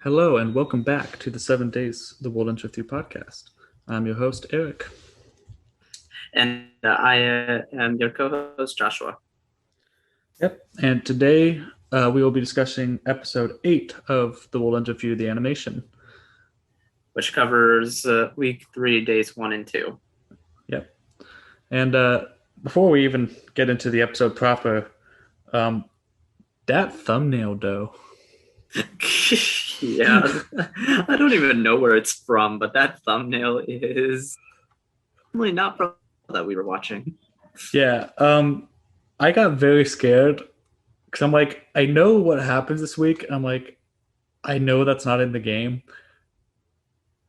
Hello and welcome back to the 7 Days the World Ends With You podcast. I'm your host, Eric. And I am your co-host, Joshua, Yep. And today we will be discussing episode 8 of The World Ends With You, the animation. which covers week 3, days 1 and 2. Yep. And before we even get into the episode proper, um, that thumbnail, though. Yeah, I don't even know where it's from, but that thumbnail is really not from that we were watching. Yeah. I got very scared because I'm like, I know what happens this week. I'm like, I know that's not in the game.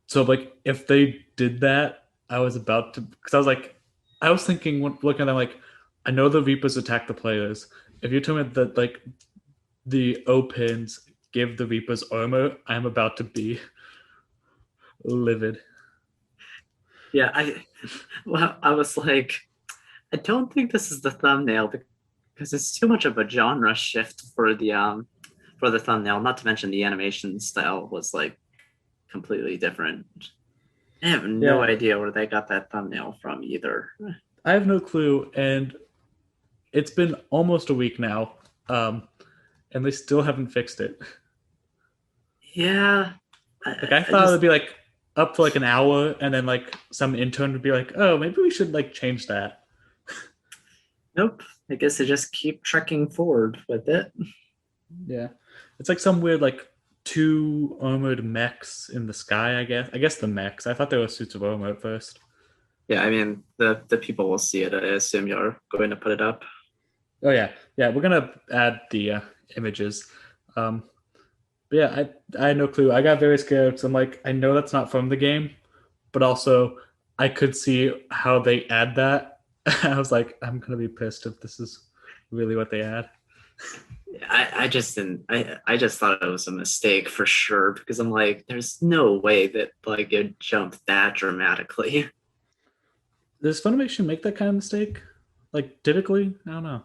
So like if they did that, I was about to because I was thinking looking at them like I know the Reapers attack the players. If you tell me that like the opens give the Reapers armor, I'm about to be livid. I was like, I don't think this is the thumbnail because it's too much of a genre shift for the thumbnail. Not to mention the animation style was like completely different. I have no Yeah, idea where they got that thumbnail from either. I have no clue, and it's been almost a week now, and they still haven't fixed it. Yeah, Like I I thought it'd just be like up for like an hour, and then like some intern would be like, "Oh, maybe we should like change that." nope. I guess they just keep trekking forward with it. Yeah. It's like some weird like two armored mechs in the sky, I guess. I guess the mechs. I thought they were suits of armor at first. Yeah, I mean the people will see it. I assume you're going to put it up. Oh yeah. Yeah, we're gonna add the images. Um but yeah, I had no clue. I got very scared because I'm like, I know that's not from the game, but also I could see how they add that. I was like, I'm gonna be pissed if this is really what they add. I just didn't. I just thought it was a mistake for sure because I'm like, there's no way that like it jumped that dramatically. Does Funimation make that kind of mistake? Like typically? I don't know.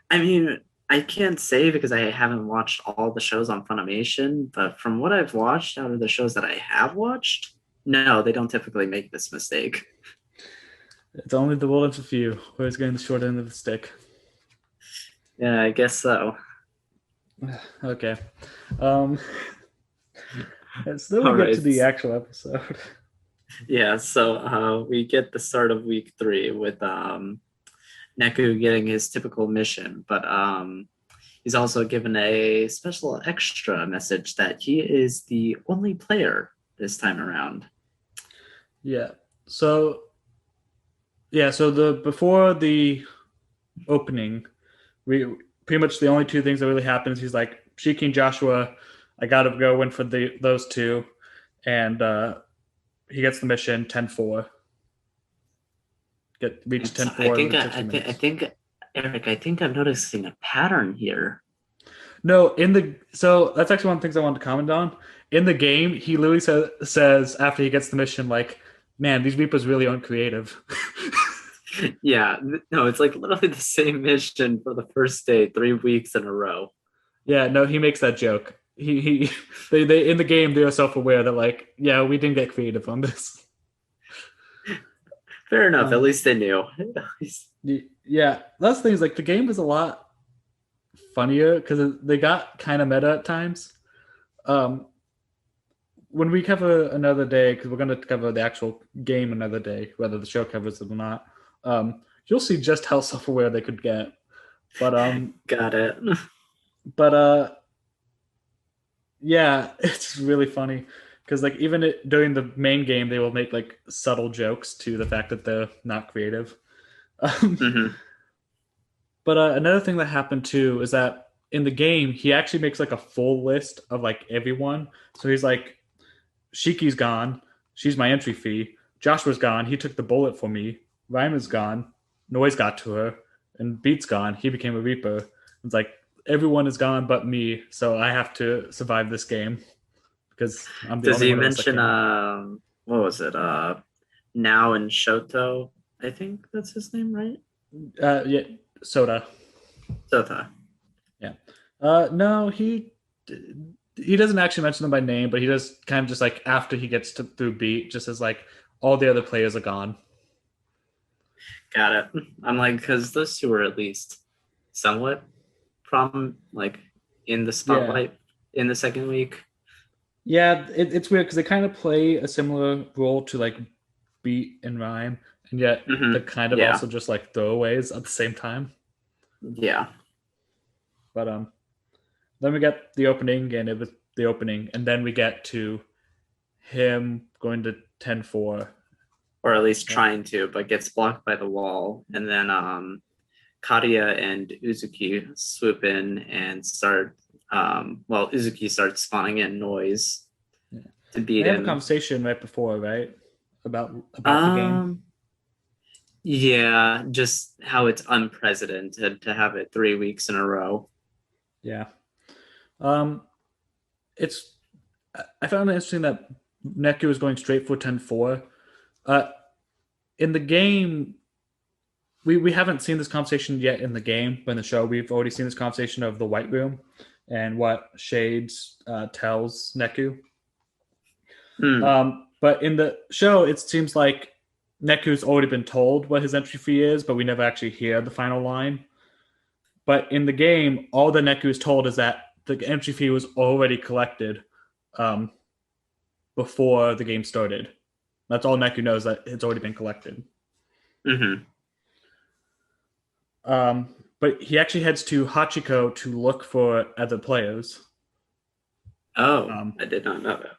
I mean, I can't say because I haven't watched all the shows on Funimation, but from what I've watched out of the shows that I have watched, no, they don't typically make this mistake. It's only the World of Few who is getting the short end of the stick. Yeah, I guess so. Okay. Um, and so then we All get to right. the actual episode. Yeah, so we get the start of week 3 with Neku getting his typical mission, but he's also given a special extra message that he is the only player this time around. Yeah. So so the before the opening, we pretty much the only two things that really happen is he's like Shiki and Joshua, I gotta go in for those two, and he gets the mission 10-4. Get reach It's, 10-4 in the 60 I minutes. think, Eric, I think I'm noticing a pattern here. No, in the so that's actually one of the things I wanted to comment on. In the game, he literally says after he gets the mission, like, "Man, these Reapers really aren't creative." Yeah, no, it's like literally the same mission for the first day, 3 weeks in a row. Yeah, no, he makes that joke. He they in the game they are self-aware that like, yeah, we didn't get creative on this. Fair enough. At Um, least they knew. yeah, that's the thing is like the game is a lot funnier because they got kind of meta at times. Um, when we cover another day, because we're going to cover the actual game another day, whether the show covers it or not, you'll see just how self-aware they could get. But Got it. but yeah, it's really funny because like even during the main game, they will make like subtle jokes to the fact that they're not creative. Um, Hmm. but another thing that happened too is that in the game, he actually makes like a full list of like everyone. So he's like, Shiki's gone. She's my entry fee. Joshua's gone. He took the bullet for me. Ryman's gone. Noise got to her. And Beat's gone. He became a Reaper. It's like everyone is gone but me, so I have to survive this game because I'm the Does only he one of us that mention can. what was it? Now and Shoto, I think that's his name, right? Yeah, Soda. Sota. Yeah. No, he he doesn't actually mention them by name, but he does kind of just like after he gets through beat, just as like all the other players are gone. Got it. I'm like, because those two were at least somewhat from like in the Yeah, spotlight in the second week. yeah, it's weird because they kind of play a similar role to like beat and rhyme, and yet they're kind of Yeah. also just like throwaways at the same time. Yeah. But then we get the opening, and it was the opening, and then we get to him going to 10-4. Or at least trying to, but gets blocked by the wall. And then Karia and Uzuki swoop in and start well, Uzuki starts spawning in noise Yeah. to They beat have a him. conversation right before, right? About the game. Um yeah, just how it's unprecedented to have it 3 weeks in a row. Yeah. Um, it's I found it interesting that Neku is going straight for 10-4. Uh, in the game, we haven't seen this conversation yet in the game, but in the show, we've already seen this conversation of the White Room and what Shades tells Neku. Hmm. But in the show, it seems like Neku's already been told what his entry fee is, but we never actually hear the final line. But in the game, all the Neku is told is that the entry fee was already collected um, before the game started. That's all Neku knows, that it's already been collected. Mm-hmm. But he actually heads to Hachiko to look for other players. Oh, Um, I did not know that.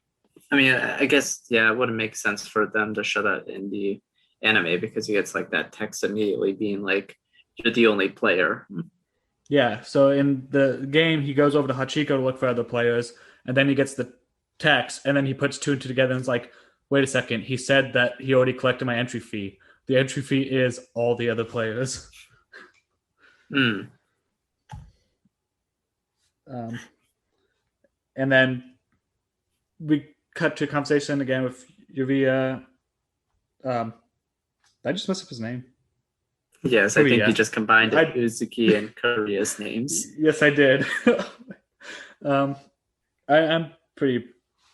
I mean, I guess yeah, it wouldn't make sense for them to show that in the anime because he gets like that text immediately being like, "You're the only player." yeah, so in the game, he goes over to Hachiko to look for other players, and then he gets the text, and then he puts two and two together and is like, wait a second, he said that he already collected my entry fee. The entry fee is all the other players. Hmm. Um, and then we cut to a conversation again with Yuvia. I just messed up his name. Yes, I think you Korea. just combined I Uzuki and Korea's names. yes, I did. um, I'm pretty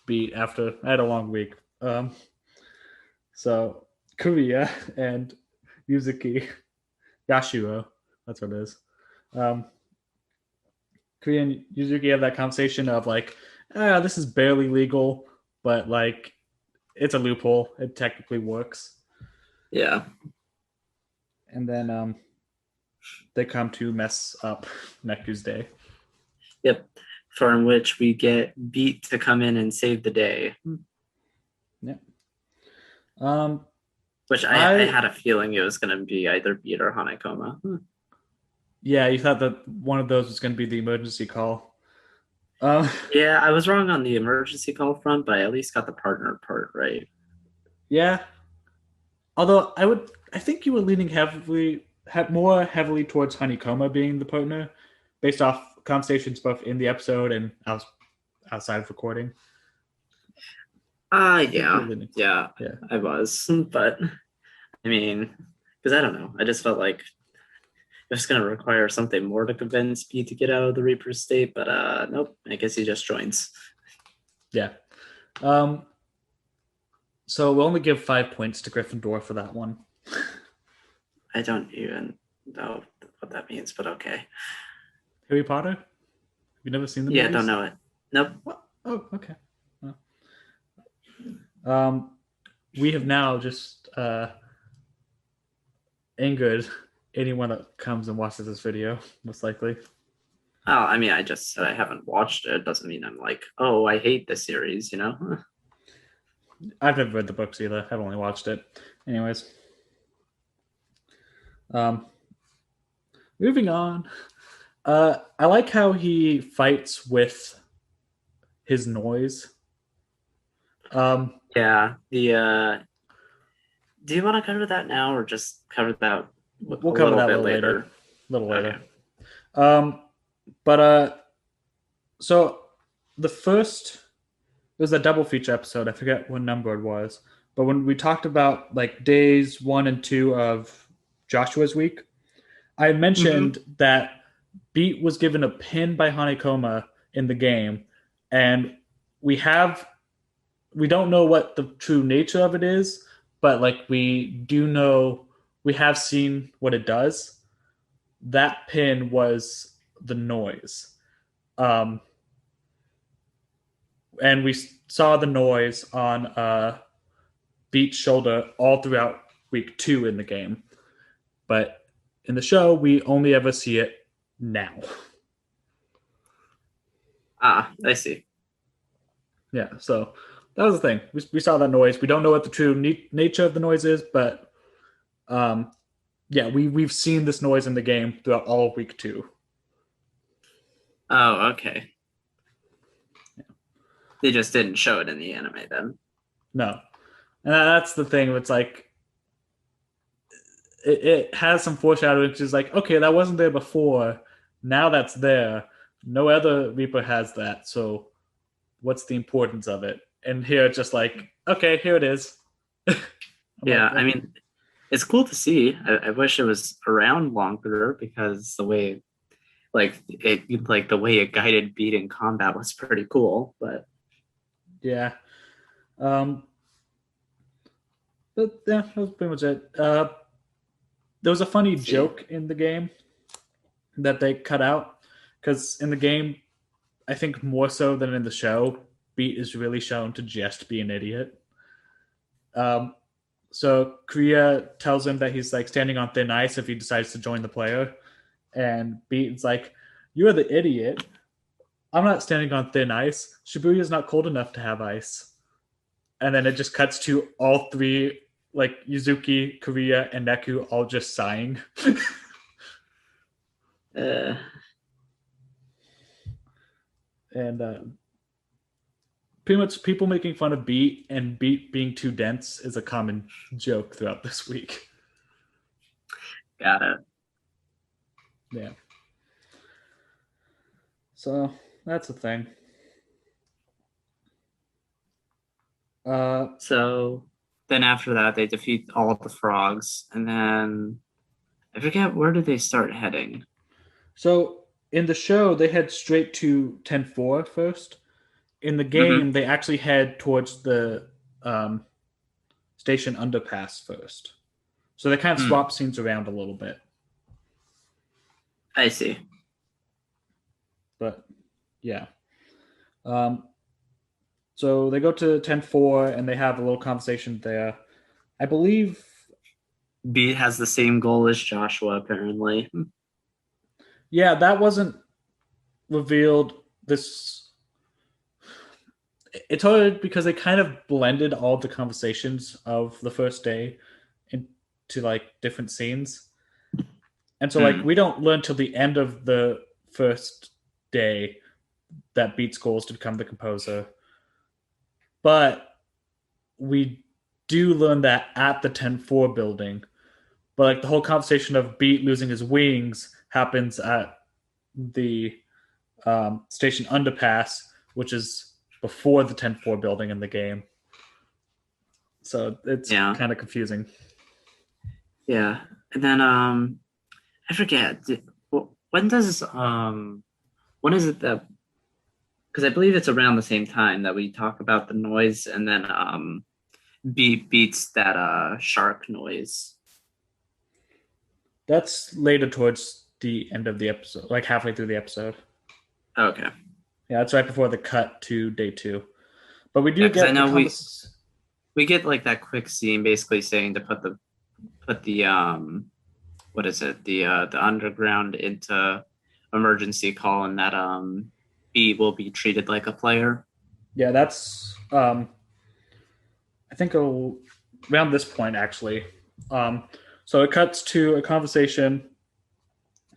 beat after I had a long week. So Korea and Yuzuki Yashiro, that's what it is. Um, Korea and Yuzuki have that conversation of like, this is barely legal, but like it's a loophole. It technically works. Yeah. And then they come to mess up Neku's day. Yep. From which we get Beat to come in and save the day, Yeah. Um, which I I had a feeling it was going to be either Beat or Hanekoma. yeah, you thought that one of those was going to be the emergency call. Um, Yeah, I was wrong on the emergency call front, but I at least got the partner part right. yeah. Although I think you were leaning more heavily towards Honeycomb being the partner, based off conversations both in the episode and outside of recording. I think you were Yeah, leaning, yeah, yeah, I was, but I mean, because I don't know, I just felt like it's going to require something more to convince Pete to get out of the Reaper state, but nope, I guess he just joins. yeah. Um, so we'll only give 5 points to Gryffindor for that one. I don't even know what that means, but okay. Harry Potter? Have you never seen the Yeah, don't movies? know it. Nope. What? Oh, okay. Well, Um, we have now just angered anyone that comes and watches this video, most likely. Oh, I mean, I just said I haven't watched it. Doesn't mean I'm like, oh, I hate the series, you know? I've never read the books either. I've only watched it. Anyways, um, moving on. I like how he fights with his noise. Um, Yeah. The do you want to cover that now or just cover that we'll a cover little that a bit little later. later? A little Okay. later. Um, but so the first it was a double feature episode. I forget what number it was, but when we talked about like days 1 and 2 of Joshua's week, I Mm-hmm. mentioned that Beat was given a pin by Hanekoma in the game, and we have we don't know what the true nature of it is, but like we do know we have seen what it does. That pin was the noise. Um, and we saw the noise on Beat's shoulder all throughout week 2 in the game. But in the show, we only ever see it now. Ah, I see. Yeah, so that was the thing. We saw that noise. We don't know what the true nature of the noise is, but um, yeah, we've seen this noise in the game throughout all of week 2. Oh, okay. They just didn't show it in the anime then. No, and that's the thing. It's like it has some foreshadowing, which is like, okay, that wasn't there before. Now that's there. No other Reaper has that. So what's the importance of it? And here it's just like, okay, here it is. I'm Yeah, like, I mean, it's cool to see. I wish it was around longer because the way like the way it guided Beat in combat was pretty cool. But yeah. Um, but yeah, that was pretty much it. There was a funny let's see. joke in the game that they cut out because in the game, I think more so than in the show, Beat is really shown to just be an idiot. Um, so Korea tells him that he's like standing on thin ice if he decides to join the player, and Beat's like, "You're the idiot. I'm not standing on thin ice. Shibuya's not cold enough to have ice." And then it just cuts to all three, like Yuzuki, Korea, and Neku, all just sighing. Uh, And pretty much people making fun of Beat and Beat being too dense is a common joke throughout this week. got it. Yeah. So that's the thing. Uh, So then after that, they defeat all of the frogs, and then I forget where did they start heading. so in the show, they head straight to 10-4 first. In the Mm-hmm. game, they actually head towards the um, station underpass first. So they kind of Mm, swap scenes around a little bit. I see. But yeah. Um, so they go to 10-4 and they have a little conversation there. I believe, Beat has the same goal as Joshua, apparently. yeah, that wasn't revealed. This it's hard because they kind of blended all the conversations of the first day into like different scenes. And so like Hmm. we don't learn till the end of the first day that Beat's goal is to become the composer. But we do learn that at the 10-4 building. But like the whole conversation of Beat losing his wings happens at the station underpass, which is before the 10-4 building in the game. So it's Yeah, kind of confusing. yeah. And then I forget. When does when is it that? Because I believe it's around the same time that we talk about the noise, and then Beat beats that shark noise. That's later towards the end of the episode, like halfway through the episode. Okay. Yeah, that's right before the cut to day 2. But we Yeah, do because I get the know convers. we get like that quick scene basically saying to put the what is it the underground into emergency call, and that B will be treated like a player. Yeah, that's I think around this point actually. Um, so it cuts to a conversation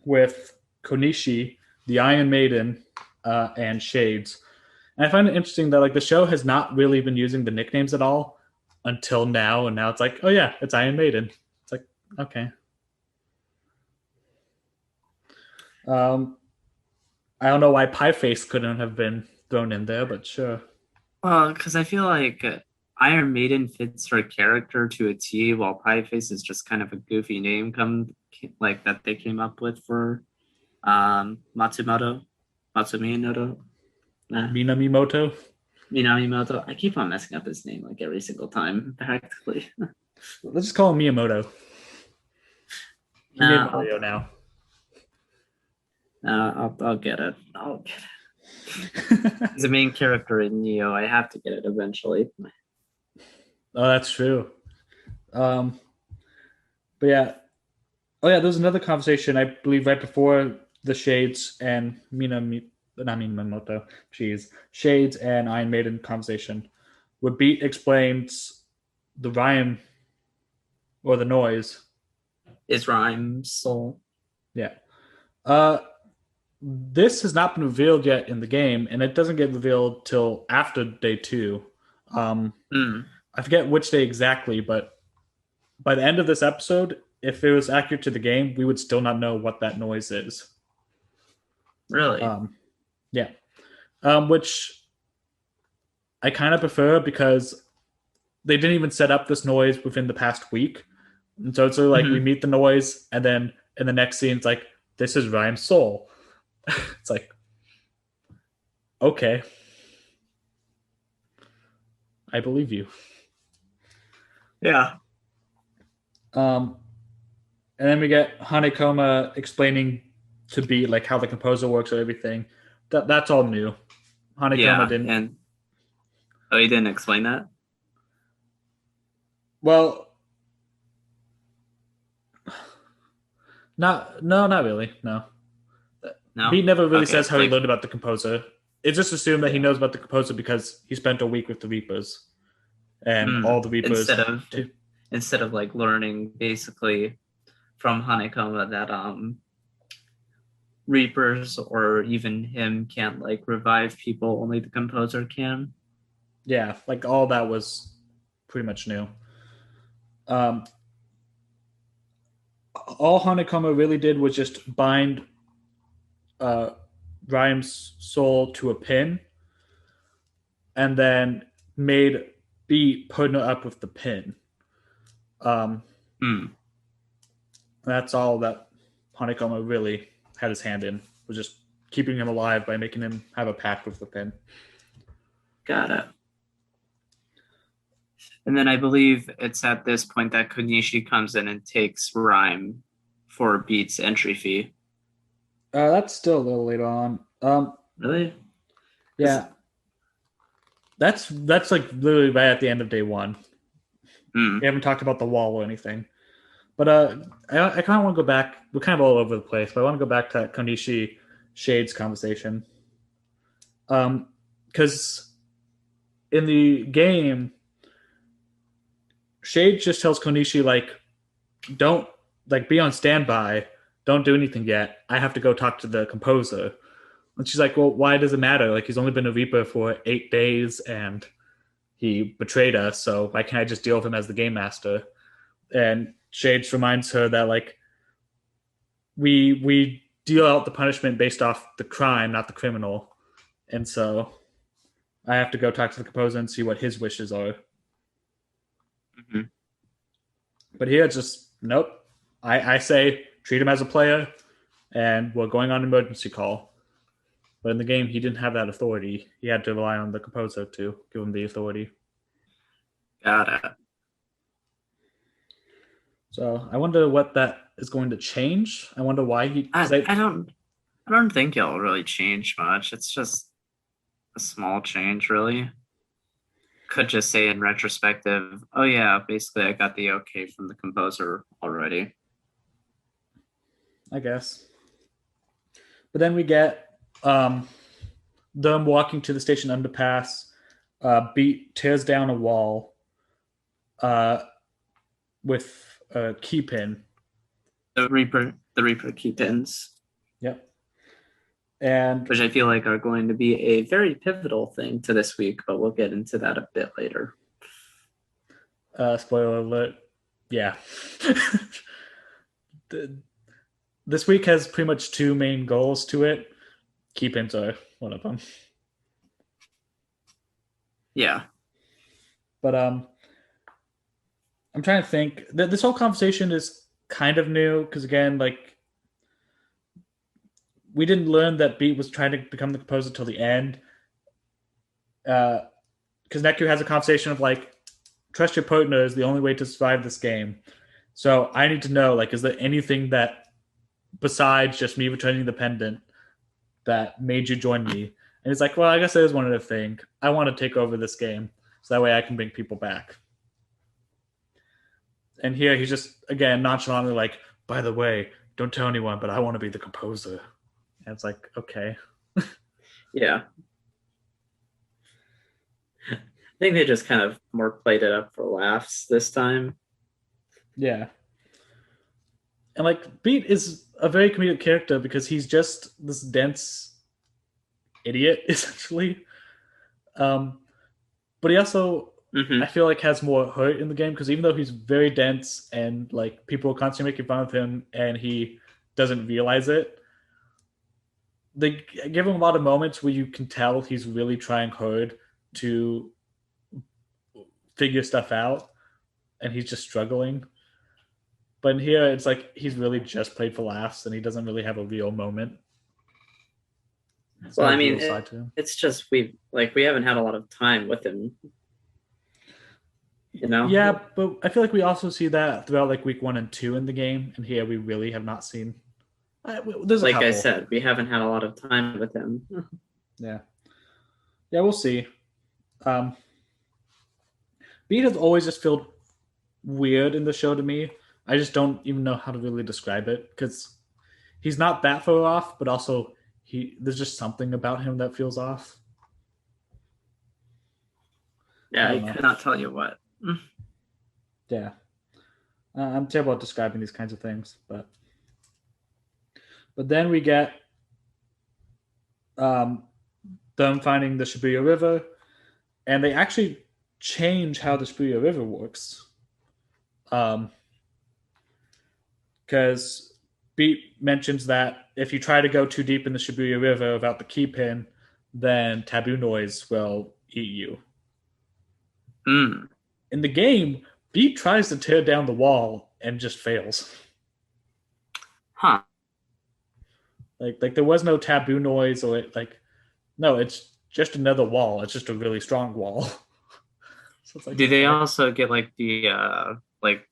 with Konishi, the Iron Maiden, and Shades. And I find it interesting that like the show has not really been using the nicknames at all until now, and now it's like, oh yeah, it's Iron Maiden. It's like, okay. Um, I don't know why Pieface couldn't have been thrown in there, but sure. Well, because I feel like Iron Maiden fits her character to a T, while Pieface is just kind of a goofy name come like that they came up with for Matsumoto. Nah. Minamimoto. Minamimoto. I keep on messing up his name like every single time, practically. Let's just call him Miyamoto. He made Nah, Mario now. I'll get it. I'll get it. He's the main character in Neo. I have to get it eventually. Oh, that's true. Um, but yeah. Oh yeah, there was another conversation I believe right before the Shades and not Minamoto, jeez, Shades and Iron Maiden conversation, where Beat explains the rhyme or the noise. Is Rhyme Soul? Yeah. Uh, this has not been revealed yet in the game, and it doesn't get revealed till after day two. Um, Mm, I forget which day exactly, but by the end of this episode, if it was accurate to the game, we would still not know what that noise is. really? Um, yeah. Which I kind of prefer because they didn't even set up this noise within the past week. And so it's sort of like we Hmm. meet the noise, and then in the next scene, it's like, this is Ryan's soul. It's like, okay, I believe you. Yeah. Um, and then we get Hanekoma explaining to be like how the composer works or everything. That's all new. Hanekoma Yeah. didn't. And oh, you didn't explain that? Well, not really. No, No? Beat never really Okay. says how he Like, learned about the composer. It's just assumed that he yeah. knows about the composer because he spent a week with the Reapers and all the Reapers. Instead of Too. like learning basically from Honeycomb that Reapers or even him can't like revive people, only the composer can. Yeah, like all that was pretty much new. Um, all Hanekoma really did was just bind uh, Rhyme's soul to a pin and then made Beat putting it up with the pin. Um, Hmm. that's all that Hanekoma really had his hand in, was just keeping him alive by making him have a pact with the pin. Got it. And then I believe it's at this point that Konishi comes in and takes Rhyme for Beat's entry fee. That's still a little later on. Really? Because Yeah, that's like literally right at the end of day one. We haven't talked about the wall or anything. But I kind of want to go back. We're kind of all over the place, but I want to go back to that Konishi Shades conversation. Because in the game, Shades just tells Konishi like, don't like be on standby. Don't do anything yet. I have to go talk to the composer. And she's like, well, why does it matter? Like he's only been a Reaper for 8 days and he betrayed us. So why can't I just deal with him as the game master? And Shades reminds her that like we deal out the punishment based off the crime, not the criminal. And so I have to go talk to the composer and see what his wishes are. mm-hmm. But here it's just nope. I say treat him as a player and we're going on emergency call. But in the game, he didn't have that authority. He had to rely on the composer to give him the authority. Got it. So I wonder what that is going to change. I wonder why he. Because I don't think it'll really change much. It's just a small change, really. Could just say in retrospective, oh yeah, basically I got the okay from the composer already. I guess. But then we get them walking to the station underpass. Beat tears down a wall uh, with a key pin. The Reaper key pins, Yep. And which I feel like are going to be a very pivotal thing to this week, but we'll get into that a bit later. spoiler alert, yeah. This week has pretty much two main goals to it. Key pins are one of them. Yeah. But I'm trying to think. This whole conversation is kind of new because again, like we didn't learn that Beat was trying to become the composer till the end, because Neku has a conversation of like, trust your partner is the only way to survive this game. So I need to know, like, is there anything that besides just me returning the pendant that made you join me? And he's like, well, I guess there's one other thing. I want to take over this game so that way I can bring people back. And here he's just again nonchalantly like, by the way, don't tell anyone, but I want to be the composer. And it's like, okay, Yeah. I think they just kind of more played it up for laughs this time. yeah. And like Beat is a very comedic character because he's just this dense idiot essentially. Um, but he also, I Mm-hmm. feel like, has more hurt in the game because even though he's very dense and like people are constantly making fun of him and he doesn't realize it, they give him a lot of moments where you can tell he's really trying hard to figure stuff out and he's just struggling. But in here, it's like he's really just played for laughs and he doesn't really have a real moment. There's Well, no I mean, real side to him. it's just we haven't had a lot of time with him, you know. Yeah, but I feel like we also see that throughout like week 1 and 2 in the game, and here we really have not seen. There's a Like I couple. said, we haven't had a lot of time with him. Yeah, yeah, we'll see. Um, Beat has always just felt weird in the show to me. I just don't even know how to really describe it because he's not that far off, but also he there's just something about him that feels off. I Yeah, I don't know. could not tell you what. Yeah, I'm terrible at describing these kinds of things, but then we get um, them finding the Shibuya River, and they actually change how the Shibuya River works. Because Beat mentions that if you try to go too deep in the Shibuya River without the key pin, then taboo noise will eat you. Mm. In the game, Beat tries to tear down the wall and just fails. Huh. Like there was no taboo noise or like no, it's just another wall. It's just a really strong wall. So it's like Do they okay, also get like the like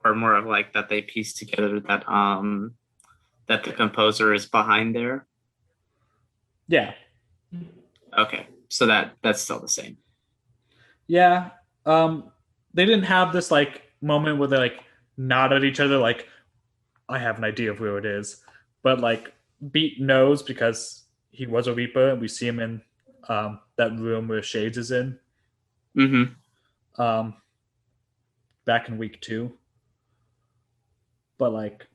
or more of like that they piece together that the composer is behind there? yeah, Okay. So that's still the same. yeah. Um, they didn't have this like moment where they like nod at each other like I have an idea of where it is, but like Beat knows because he was a Reaper and we see him in that room where Shades is in Mm-hmm. um, back in week 2. But like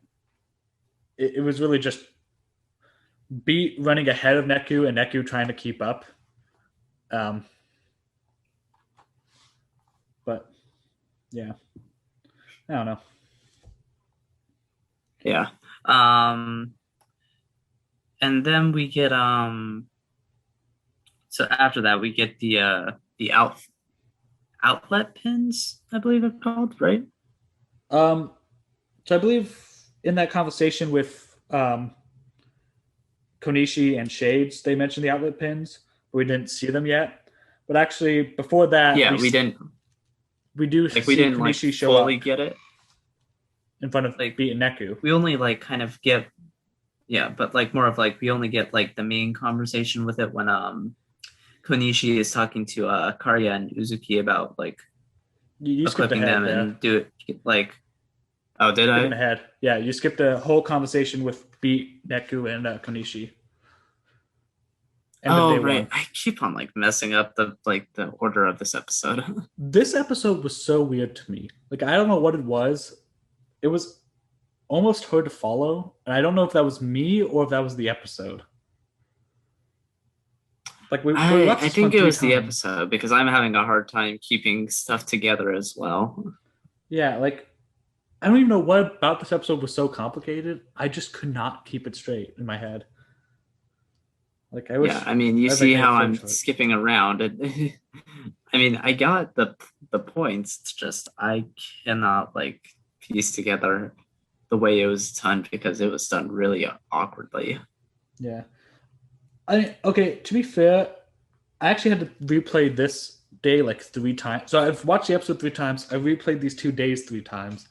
it was really just Beat running ahead of Neku and Neku trying to keep up. Um, but yeah, I don't know. Yeah. Um and then we get so after that we get the outlet pins, I believe they're called, right? Um, so I believe in that conversation with Konishi and Shades, they mentioned the outlet pins, but we didn't see them yet. But actually, before that, Yeah, we do we see didn't like Konishi show fully up get it. in front of Like Beat and Neku. we only like kind of get yeah, but like more of like we only get like the main conversation with it when Konishi is talking to Karya and Uzuki about like You skipped equipping ahead them there. and do it like oh did Skipping I? ahead. Yeah, you skipped a whole conversation with Beat, Neku, and Konishi. End of Oh day right. one. I keep on like messing up the order of this episode. This episode was so weird to me. Like, I don't know what it was. It was almost hard to follow. And I don't know if that was me or if that was the episode. Like, we watched I this one think it three was the times. episode because I'm having a hard time keeping stuff together as well. Yeah, like, I don't even know what about this episode was so complicated. I just could not keep it straight in my head. Like, I Yeah, wish I mean, you I like see made a how flow I'm chart. skipping around. I mean, I got the points. It's just I cannot like piece together the way it was done because it was done really awkwardly. Yeah. I mean, okay, to be fair, I actually had to replay this day like 3 times. So I've watched the episode 3 times. I replayed these 2 days 3 times.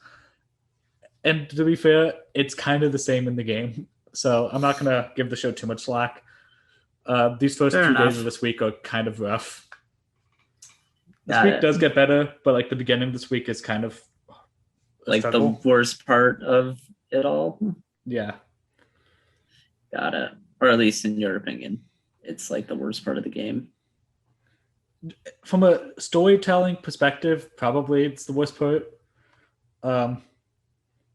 And to be fair, it's kind of the same in the game. So I'm not gonna give the show too much slack. These first Fair 2 days of enough. this week are kind of rough. This Got week it. does get better, but like the beginning of this week is kind of a Like the struggle. worst part of it all. Yeah. Got it. Or at least in your opinion, it's like the worst part of the game. From a storytelling perspective, probably it's the worst part. Um,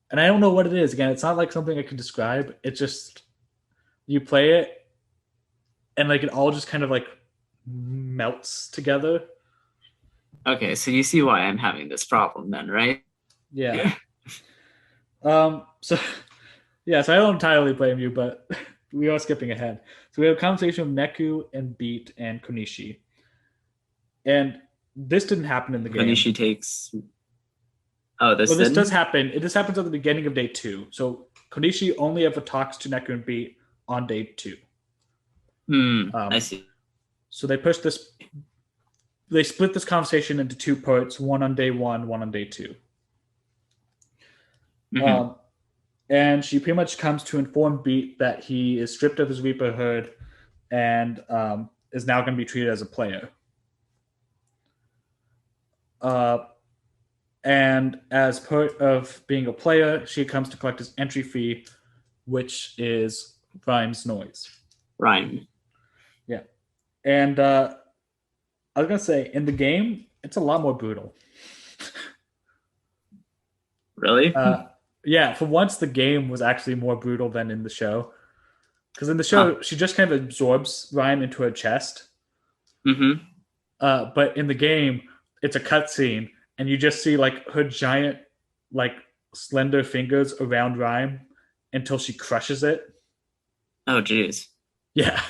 and I don't know what it is. Again, it's not like something I can describe. It's just you play it and like it all just kind of like melts together. Okay, so you see why I'm having this problem then, right? Yeah. So yeah, so I don't entirely blame you, but we are skipping ahead. So we have a conversation with Neku and Beat and Konishi. And this didn't happen in the game. Konishi takes. Oh, Well, this this does didn't? happen. It just happens at the beginning of day two. So Konishi only ever talks to Neku and Beat on day two. I Um, see. so they split this conversation into 2 parts, one on day one, one on day two. Hmm. Um, and she pretty much comes to inform Beat that he is stripped of his Reaper hood and is now going to be treated as a player. Uh, and as part of being a player, she comes to collect his entry fee, which is Rhyme's noise. Rhyme. Yeah. And I was going to say, in the game, it's a lot more brutal. Really? Uh, yeah, for once, the game was actually more brutal than in the show. Because in the Oh. show, she just kind of absorbs Rhyme into her chest. Mm-hmm. But in the game, it's a cutscene, and you just see like her giant, like slender fingers around Rhyme until she crushes it. Oh, geez. Yeah.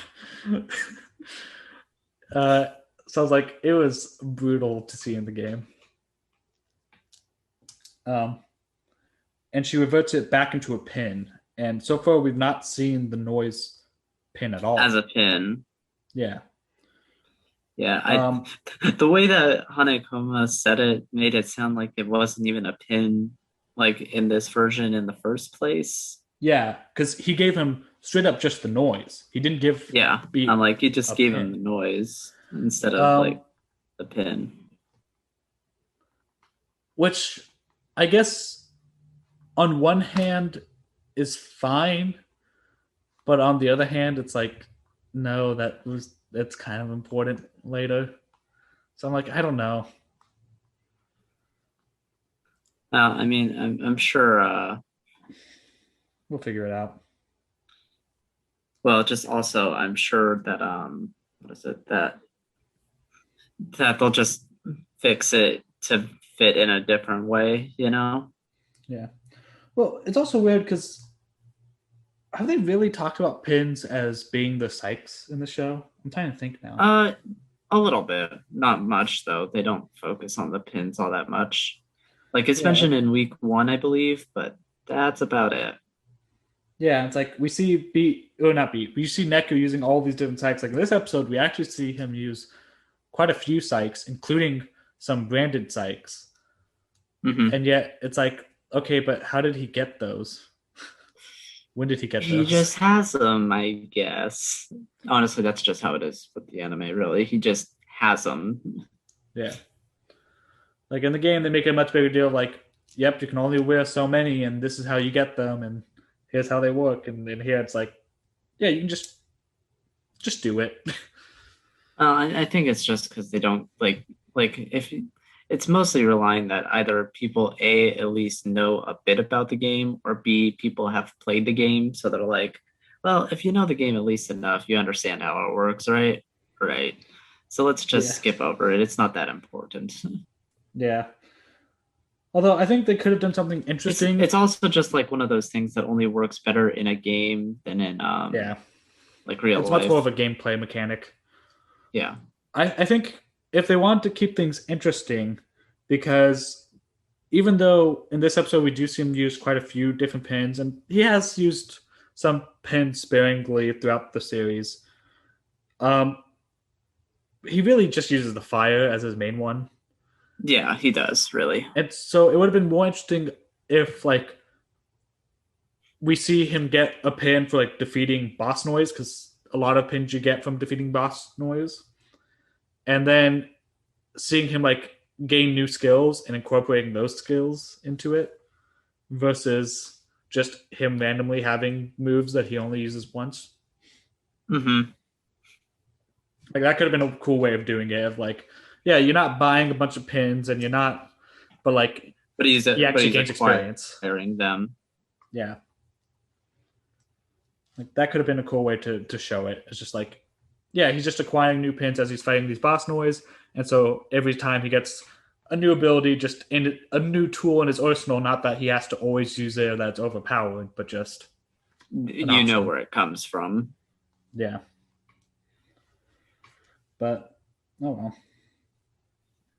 uh, so I was like, it was brutal to see in the game. Um, and she reverts it back into a pin. And so far, we've not seen the noise pin at As a all. pin. Yeah. Yeah, I Um, the way that Hanekoma said it made it sound like it wasn't even a pin like in this version in the first place. yeah, because he gave him straight up just the noise. He didn't give Yeah, I'm Beat like you just a gave him the pin. noise instead of Um, like the pin. which I guess on one hand is fine, but on the other hand, it's like, no, that's kind of important later. So I'm like, I don't know. I mean, I'm sure. We'll figure it out. Well, just also, I'm sure that what is it that they'll just fix it to fit in a different way, you know? Yeah. Well, it's also weird because have they really talked about pins as being the Sykes in the show? I'm trying to think now. Uh, a little bit, not much though. They don't focus on the pins all that much. Like it's Yeah, mentioned in week one, I believe, but that's about it. yeah. It's like we see Beat or not Beat. We see Neku using all these different Sykes. Like in this episode, we actually see him use quite a few Sykes, including some branded Sykes. Hmm. And yet it's like, okay, but how did he get those? When did he get He those? just has them, I guess. Honestly, that's just how it is with the anime. Really, he just has them. Yeah. Like in the game, they make a much bigger deal of like, yep, you can only wear so many, and this is how you get them, and here's how they work. And in here, it's like, yeah, you can just do it. I think it's just because they don't like if it's mostly relying that either people A at least know a bit about the game or B people have played the game, so they're like, well, if you know the game at least enough, you understand how it works, right? Right. So let's just Yeah, skip over it. It's not that important. yeah. Although I think they could have done something interesting. It's also just like one of those things that only works better in a game than in Yeah, like real it's much more of life. a gameplay mechanic. Yeah. I think if they want to keep things interesting, because even though in this episode we do see him use quite a few different pins, and he has used some pins sparingly throughout the series, um, he really just uses the fire as his main one. Yeah, he does, really. And so it would have been more interesting if like we see him get a pin for like defeating boss noise, because a lot of pins you get from defeating boss noise, and then seeing him like gain new skills and incorporating those skills into it versus just him randomly having moves that he only uses once. Hmm. Like that could have been a cool way of doing it. Of like, yeah, you're not buying a bunch of pins and you're not, but like he But actually he's gains experience. acquiring them. Yeah, like that could have been a cool way to show it. It's just like, yeah, he's just acquiring new pins as he's fighting these boss noise, and so every time he gets a new ability, just in a new tool in his arsenal. Not that he has to always use it or that's overpowered, but just an You know option. where it comes from. Yeah, but oh well.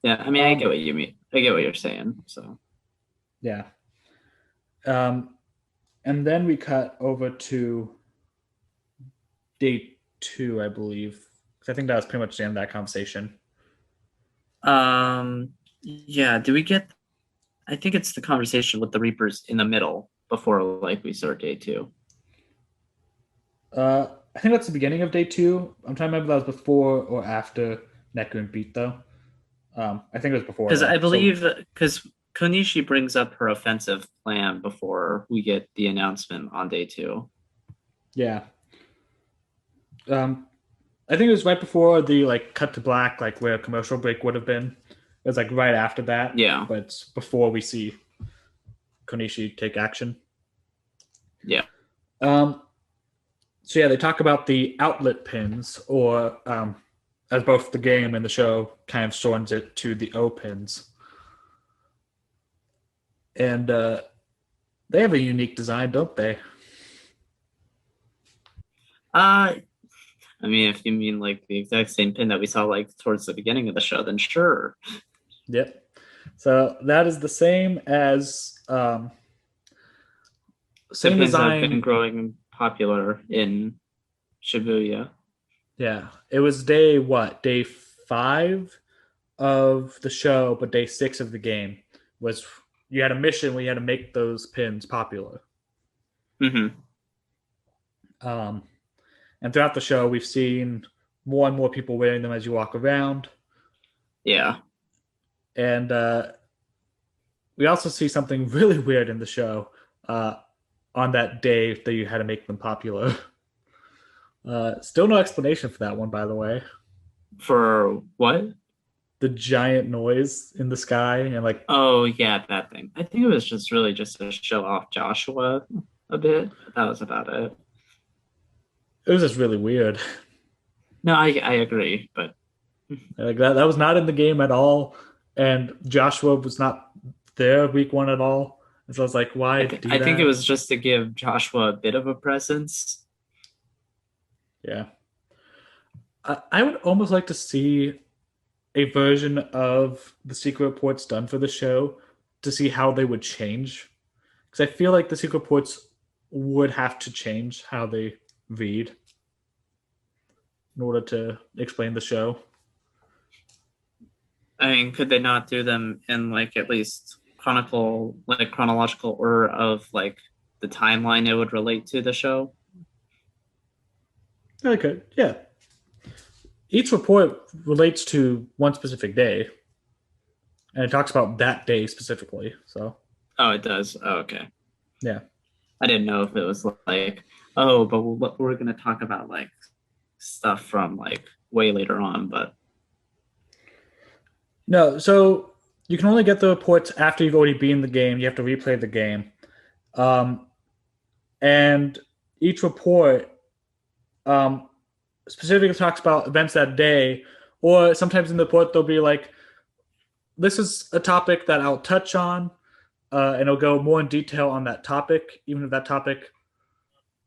Yeah, I mean, I get Um, what you mean. I get what you're saying. So, yeah. Um, and then we cut over to day two, I believe. 'Cause I think that was pretty much the end of that conversation. yeah. Do we get? I think it's the conversation with the Reapers in the middle before like we start day two. I think that's the beginning of day two. I'm trying to remember if that was before or after Neku and Beat though. I think it was before Because I though. So believe because Konishi brings up her offensive plan before we get the announcement on day two. yeah, um, I think it was right before the like cut to black, like where a commercial break would have been. It was like right after that, Yeah, but it's before we see Konishi take action. yeah. Um, so yeah, they talk about the outlet pins, or as both the game and the show kind of shortens it to the O pins, and they have a unique design, don't they? Uh, I mean, if you mean like the exact same pin that we saw like towards the beginning of the show, then sure. Yep. So that is the same as The same pins have been design. growing popular in Shibuya. Yeah, it was day what? Day five of the show, but day six of the game was you had a mission where you had to make those pins popular. Hmm. Um, and throughout the show, we've seen more and more people wearing them as you walk around, Yeah. and we also see something really weird in the show uh, on that day that you had to make them popular. Still no explanation for that one, by the way. For what? The giant noise in the sky and like Oh yeah, that thing. I think it was just really just to show off Joshua a bit. That was about it. it was just really weird. No, I agree, but Like that was not in the game at all, and Joshua was not there week one at all. And so I was like, why do I think it that? was just to give Joshua a bit of a presence. Yeah, I would almost like to see a version of the secret reports done for the show to see how they would change, because I feel like the secret reports would have to change how they read in order to explain the show. I mean, could they not do them in like at least chronological order of like the timeline it would relate to the show? Okay, yeah. Each report relates to one specific day, and it talks about that day specifically. So Oh, it does. Oh, okay. yeah, I didn't know if it was like, oh, but we're going to talk about like stuff from like way later on, but no. So you can only get the reports after you've already beaten the game. You have to replay the game, um, and each report um, specifically talks about events that day. Or sometimes in the report they'll be like, "This is a topic that I'll touch on, and it'll go more in detail on that topic, even if that topic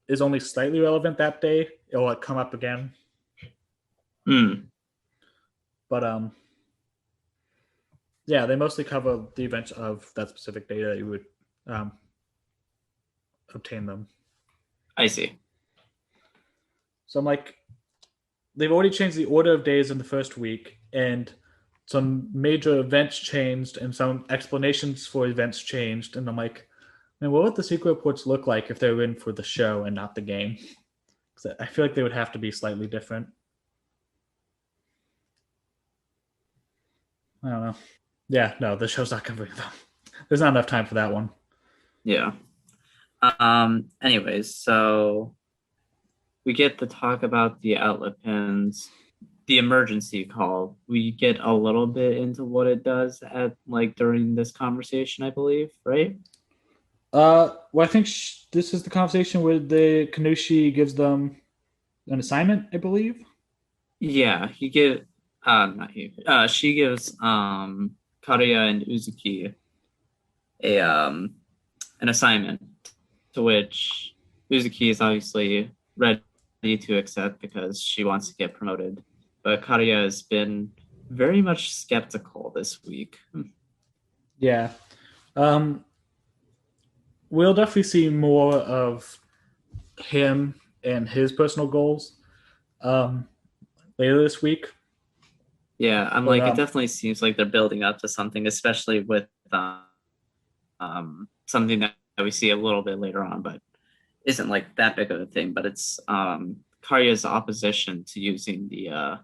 is only slightly relevant that day. It'll like come up again." hmm, But yeah, they mostly cover the events of that specific data that you would um, obtain them. I see. So I'm like, they've already changed the order of days in the first week, and some major events changed, and some explanations for events changed. And I'm like, man, what would the secret reports look like if they were in for the show and not the game? Because I feel like they would have to be slightly different. I don't know. Yeah, no, the show's not going to bring them. There's not enough time for that one. Yeah. Anyways, so we get to talk about the outlet pins, the emergency call. We get a little bit into what it does at like during this conversation, I believe, right? Well, I think this is the conversation where the Konishi gives them an assignment, I believe. Yeah, he get not he she gives Kariya and Uzuki a an assignment to which Uzuki is obviously ready to accept because she wants to get promoted. But Kariya has been very much skeptical this week. Yeah. Um, we'll definitely see more of him and his personal goals um, later this week. Yeah, I'm But like, it definitely seems like they're building up to something, especially with something that we see a little bit later on, but isn't like that big of a thing. But it's Karya's opposition to using the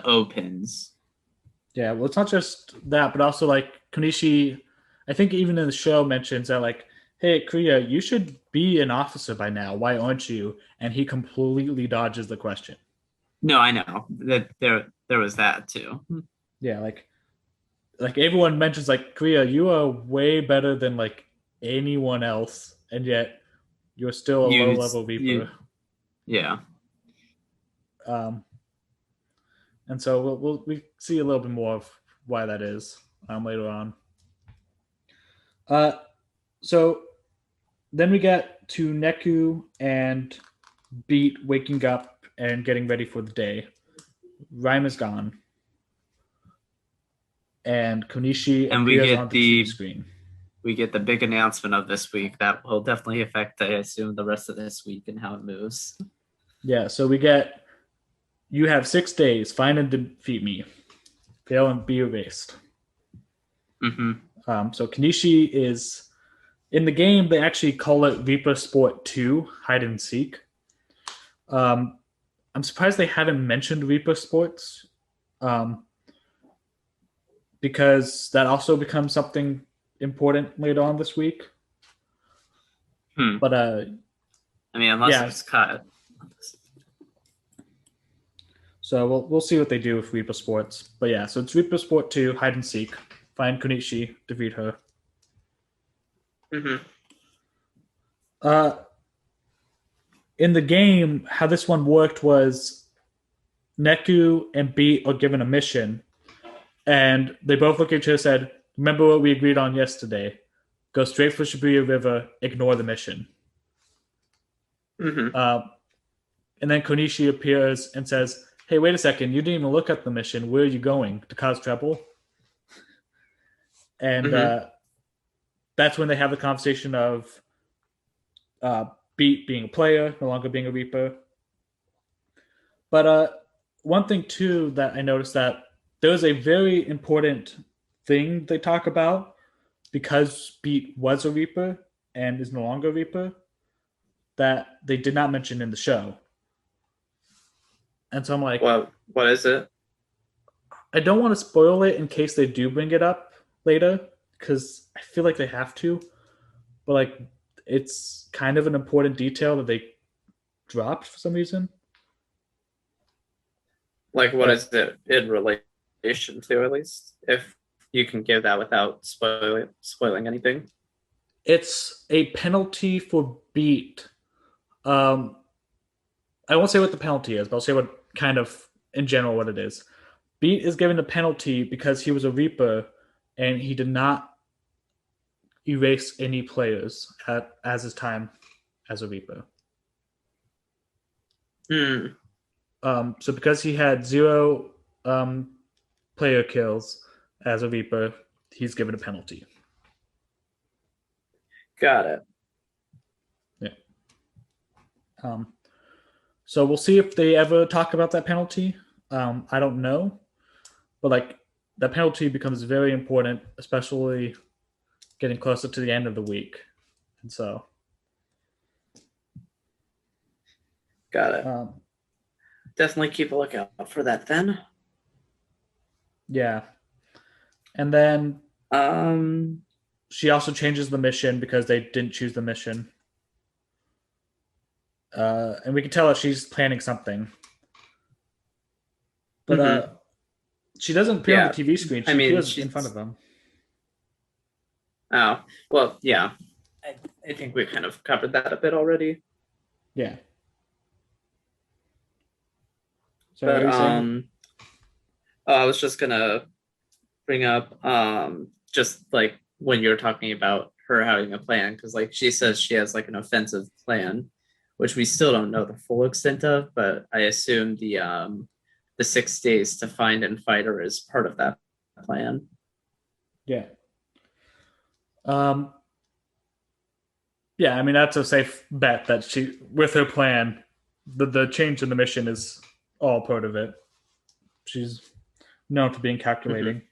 O pins. yeah, well, it's not just that, but also like Konishi. I think even in the show mentions that like, hey, Korea, you should be an officer by now. Why aren't you? And he completely dodges the question. No, I know that there was that too. Yeah, like everyone mentions like Korea, you are way better than like anyone else, and yet you're still a low You level Reaper. you yeah. Um, and so we see a little bit more of why that is later on. Uh, so then we get to Neku and Beat waking up and getting ready for the day. Rhyme is gone, and Konishi And we appears get on the TV the screen. we get the big announcement of this week that will definitely affect, I assume, the rest of this week and how it moves. Yeah, so we get you have 6 days. Find and defeat me. Fail and be erased. Mm-hmm. So Konishi is in the game. They actually call it Reaper Sport 2 Hide and Seek. Um, I'm surprised they haven't mentioned Reaper Sports um, because that also becomes something important later on this week. Hmm. But I mean, unless yeah, it's cut. so we'll see what they do with Reaper Sports. But yeah, so it's Reaper Sport 2 Hide and Seek. Find Konishi, defeat her. Mm-hmm. Uh, in the game, how this one worked was Neku and Beat are given a mission, and they both look at each other and said, "Remember what we agreed on yesterday? Go straight for Shibuya River. Ignore the mission." Mm-hmm. Uh, and then Konishi appears and says, "Hey, wait a second! You didn't even look at the mission. Where are you going? To cause trouble?" And Mm-hmm. that's when they have the conversation of uh, Beat being a player, no longer being a Reaper. But one thing too that I noticed that there's a very important thing they talk about because Beat was a Reaper and is no longer a Reaper that they did not mention in the show. And so I'm like, What is it? I don't want to spoil it in case they do bring it up later because I feel like they have to. But like, it's kind of an important detail that they dropped for some reason. Like, what But is it in relation to, at least? If you can give that without spoiling anything. it's a penalty for Beat. Um, I won't say what the penalty is, but I'll say what kind of in general what it is. Beat is given a penalty because he was a Reaper and he did not erase any players as his time as a Reaper. Hmm. So because he had zero um, player kills as a Reaper, he's given a penalty. Got it. Yeah. Um, So we'll see if they ever talk about that penalty. I don't know, but like that penalty becomes very important, especially getting closer to the end of the week. And so, Got it. um, Definitely keep a lookout for that then. yeah. And then Um, she also changes the mission because they didn't choose the mission. And we can tell that she's planning something. But mhm. she doesn't appear on the Yeah. TV screen. I She mean, appears in front of she's them. oh well, yeah. I, I think we kind of covered that a bit already. Yeah. So what are But you saying? I was just gonna bring up just like when you're talking about her having a plan, because like she says she has like an offensive plan, which we still don't know the full extent of, but I assume the 6 days to find and fight her is part of that plan. Yeah. Um, yeah, I mean that's a safe bet that she, with her plan, the change in the mission is all part of it. She's known for being Mm-hmm. calculating.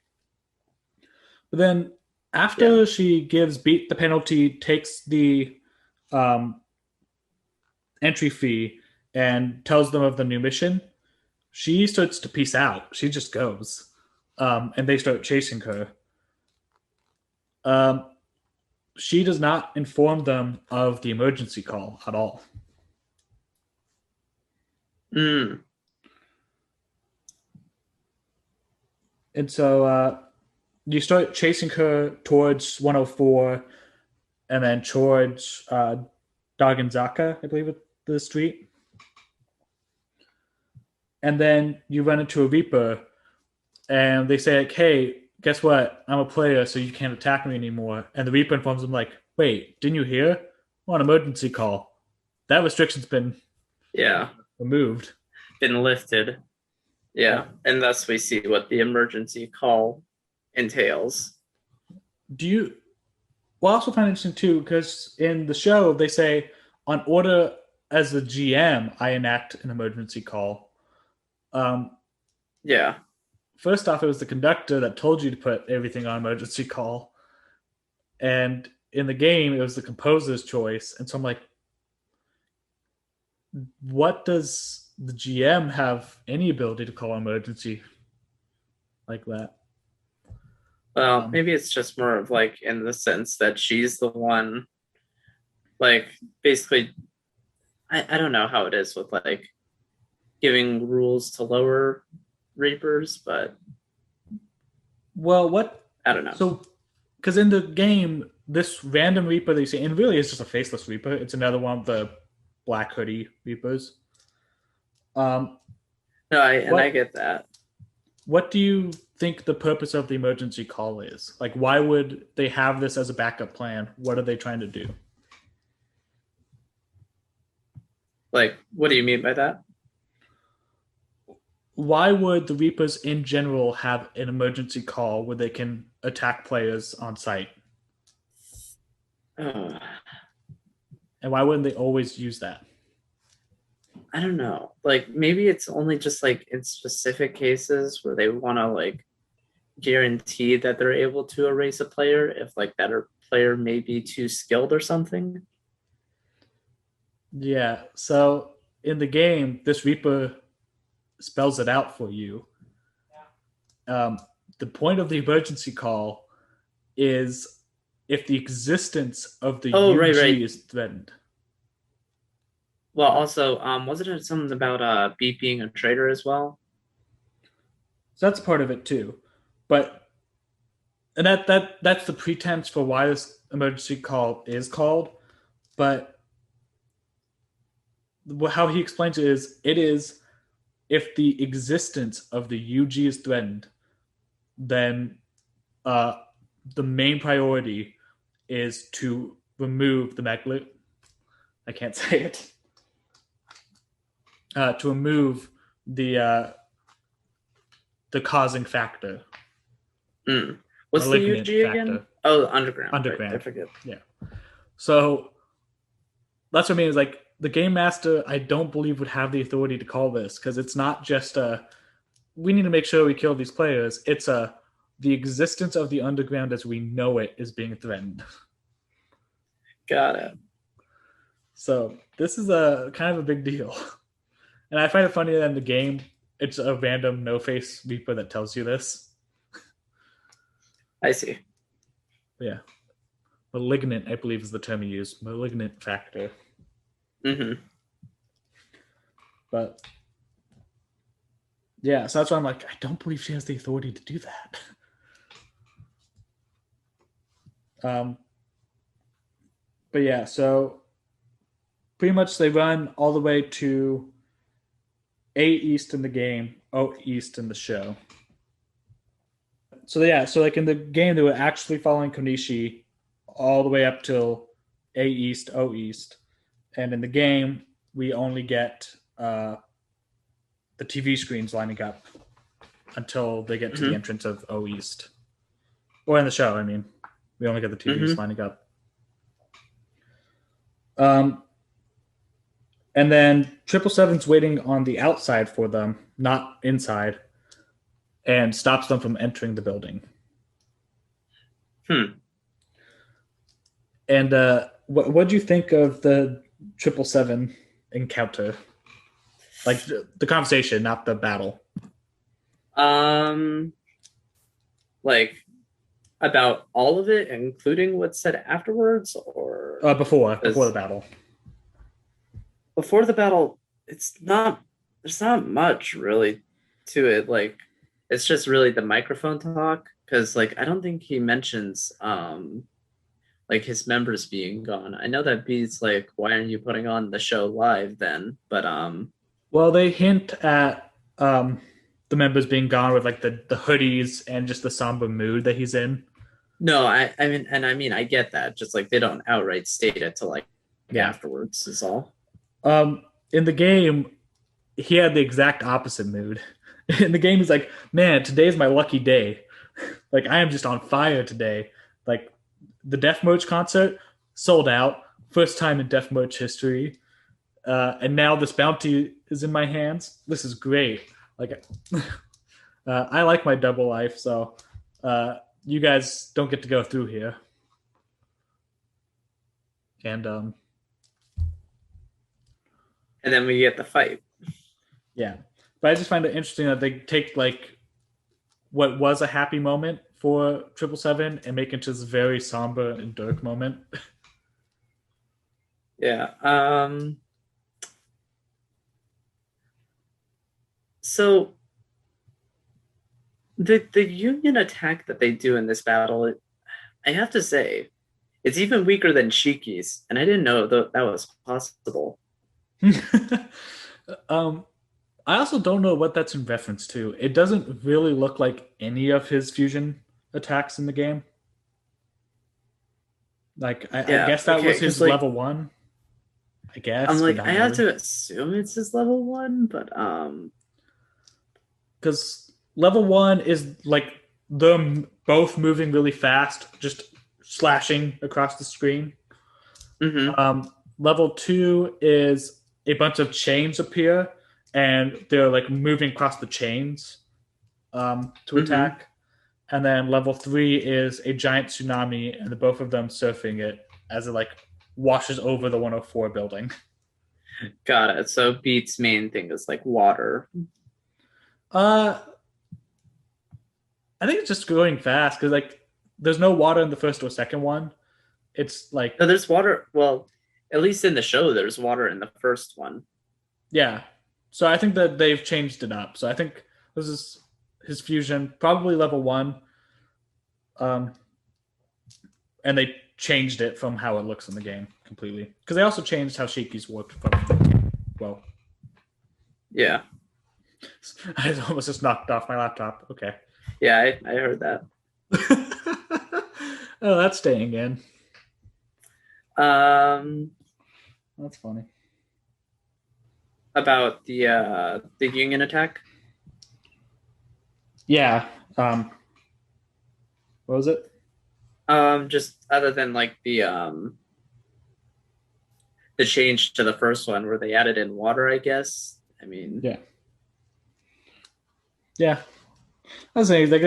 But then Yeah. after she gives Beat the penalty, takes the um, entry fee, and tells them of the new mission, she starts to peace out. She just goes, and they start chasing her. Um, she does not inform them of the emergency call at all. Mm. And so you start chasing her towards 104 and then towards Daganzaka, I believe, the street. And then you run into a Reaper and they say, like, hey, guess what? I'm a player, so you can't attack me anymore. And the Reaper informs them, like, wait, didn't you hear? We're on emergency call. That restriction's been Yeah. removed. Been lifted. Yeah. Yeah. And thus we see what the emergency call entails. Do you, well, I also find it interesting too, because in the show, they say, on order as the GM, I enact an emergency call. Um, Yeah. First off, it was the conductor that told you to put everything on emergency call. And in the game, it was the composer's choice. And so I'm like, what does the GM have any ability to call emergency like that? Well, Um, maybe it's just more of like in the sense that she's the one, like basically, I don't know how it is with like giving rules to lower reapers, but well, what? I don't know. So, because in the game, this random Reaper they see, and really it's just a faceless Reaper. It's another one of the black hoodie Reapers. Um, No, I what get that. what do you think the purpose of the emergency call is? Like, why would they have this as a backup plan? What are they trying to do? Like, what do you mean by that? Why would the Reapers in general have an emergency call where they can attack players on site? Uh, And why wouldn't they always use that? I don't know. Like maybe it's only just like in specific cases where they want to like guarantee that they're able to erase a player if like that player may be too skilled or something. Yeah. So in the game, this Reaper spells it out for you. Um, the point of the emergency call is if the existence of the Oh, right, UG right. is threatened. Well, also, wasn't it something about Beat being a traitor as well? So that's part of it too. But and that's the pretense for why this emergency call is called. But how he explains it is if the existence of the UG is threatened, then uh, the main priority is to remove the magnet. I can't say it. To remove the causing factor, Mm. What's the malignant UG again? factor, Oh, underground, right? I underground. forget. Yeah. So that's what I mean. Is like the game master, I don't believe would have the authority to call this because it's not just a we need to make sure we kill these players. It's a the existence of the underground as we know it is being threatened. Got it. So this is a kind of a big deal, and I find it funny that in the game it's a random no face Reaper that tells you this. I see. But yeah, malignant, I believe, is the term you use. Malignant factor. Mm-hmm. But yeah, so that's why I'm like, I don't believe she has the authority to do that. But yeah, so pretty much they run all the way to A East in the game, O East in the show. So yeah, so like in the game, they were actually following Konishi all the way up till A East, O East, and in the game, we only get the TV screens lining up until they get to the Mm-hmm. entrance of O East. Or in the show, I mean, we only get the TVs Mm-hmm. lining up. Um, and then 777's waiting on the outside for them, not inside, and stops them from entering the building. Hmm. And what do you think of the 777 encounter? Like the conversation, not the battle. Um, like about all of it, including what's said afterwards, or Before the because battle. before the battle, it's not. There's not much really to it. Like, it's just really the microphone talk. Because I don't think he mentions like his members being gone. I know that B's like, why aren't you putting on the show live then? But Well, they hint at the members being gone with like the hoodies and just the somber mood that he's in. no, I mean I get that. Just like they don't outright state it to like Yeah. afterwards is all. In the game, he had the exact opposite mood. In the game, he's like, "Man, today's my lucky day. Like I am just on fire today. Like the Death Merch concert sold out, first time in Death Merch history, and now this bounty is in my hands. This is great. Like I like my double life, so you guys don't get to go through here." And And then we get the fight. yeah, but I just find it interesting that they take like what was a happy moment for 777 and make it into this very somber and dark moment. Yeah. So the Union attack that they do in this battle, I have to say, it's even weaker than Shiki's, and I didn't know that was possible. um, I also don't know what that's in reference to. It doesn't really look like any of his fusion attacks in the game. Like I Yeah. guess that Okay. was Because his level one. I I'm guess, but like I not have really. to assume it's his level one, but Because level one is like them both moving really fast, just slashing across the screen. mm-hmm, Level two is a bunch of chains appear and they're like moving across the chains to mm-hmm. attack. And then level three is a giant tsunami and the both of them surfing it as it like washes over the 104 building. Got it. So Beat's main thing is like water. Uh, I think it's just going fast because like there's no water in the first or second one. It's like No, there's water. Well, at least in the show, there's water in the first one. yeah. So I think that they've changed it up. So I think this is his fusion, probably level one. Um, and they changed it from how it looks in the game completely. Because they also changed how Shiki's worked from well. Yeah. I almost just knocked off my laptop. Okay. Yeah, I heard that. Oh, that's staying in. Um, That's funny. about the Union attack. Yeah. What was it? Just other than like the the change to the first one where they added in water, I guess. I mean, Yeah, yeah. I was saying like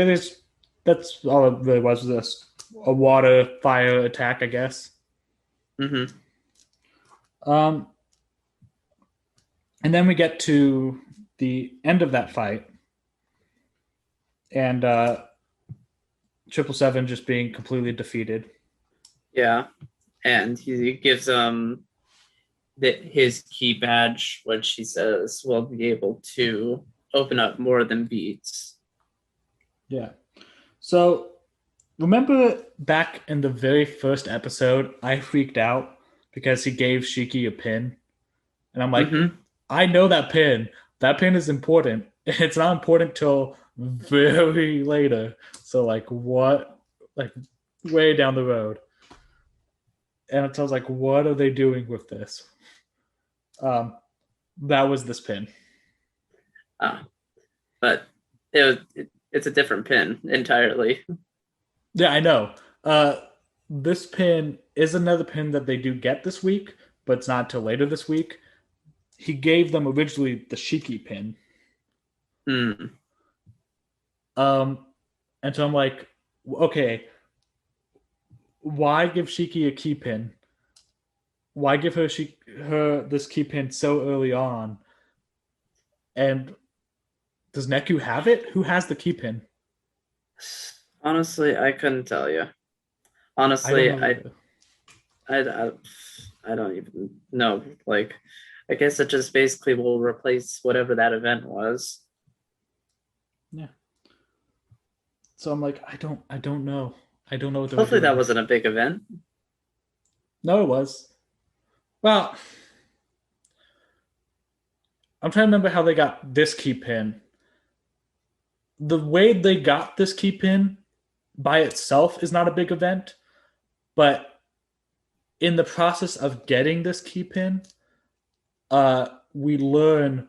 that's all it really was this a water fire attack, I guess. mm-hmm. Um, and then we get to the end of that fight, and 777 just being completely defeated. Yeah, and he gives his key badge, which he says will be able to open up more than beats. Yeah. So remember back in the very first episode, I freaked out because he gave Shiki a pin, and I'm like, Mm-hmm. I know that pin. That pin is important. It's not important till very later. So like what? Like way down the road. And it was like, what are they doing with this? Um, that was this pin. But it's a different pin entirely. Yeah, I know. This pin is another pin that they do get this week, but it's not until later this week. He gave them originally the Shiki pin. Mm. Um, and so I'm like, okay, why give Shiki a key pin? Why give her this key pin so early on? And does Neku have it? Who has the key pin? Honestly, I couldn't tell you. I don't Honestly, know either. I, I, I don't even know. Like, I guess it just basically will replace whatever that event was. Yeah. So I'm like, I don't know. I don't know what they were Hopefully, that doing. wasn't a big event. No, it was. Well, I'm trying to remember how they got this key pin. The way they got this key pin by itself is not a big event, but in the process of getting this key pin, we learn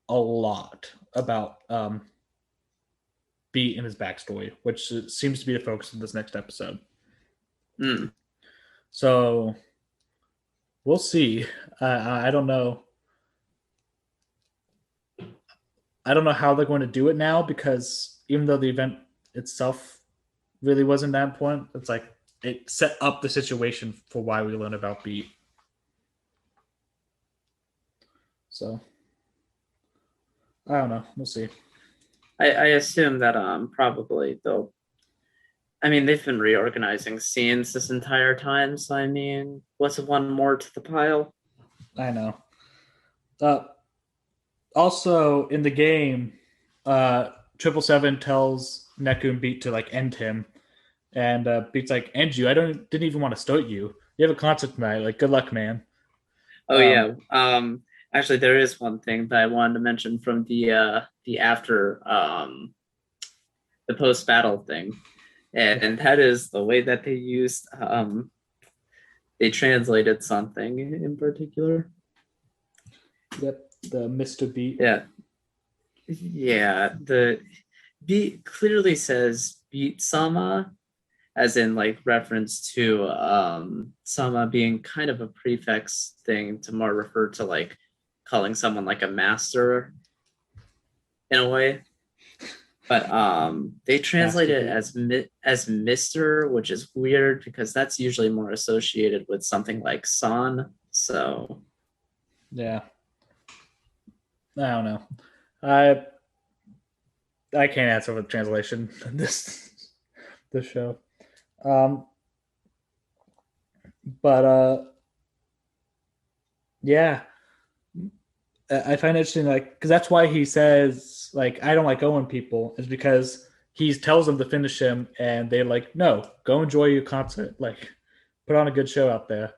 a lot about Beat and his backstory, which seems to be the focus of this next episode. Mm. So we'll see. I don't know. I don't know how they're going to do it now because even though the event itself really wasn't that important, it's like it set up the situation for why we learn about Beat. So I don't know. We'll see. I assume that probably they'll. I mean, they've been reorganizing scenes this entire time, so I mean, what's one more to the pile? I know. Uh, Also in the game, 777 tells Neku and Beat to like end him, and Beat's like, "End you? I didn't even want to start you. You have a concert tonight. Like, good luck, man." Oh Um, yeah. Actually, there is one thing that I wanted to mention from the after the post battle thing, yeah. and that is the way that they translated something in particular. Yep, the Mr. Beat. Yeah, yeah. The beat clearly says beat sama, as in like reference to sama being kind of a prefix thing to more refer to like calling someone like a master in a way. But they translate Master it Beat. as Mister, which is weird because that's usually more associated with something like San. So Yeah, I don't know. I I can't answer for the translation this show. Um, but yeah, I find it interesting, like, because that's why he says, like, I don't like Owen people, is because he tells them to finish him, and they're like, no, go enjoy your concert, like, put on a good show out there,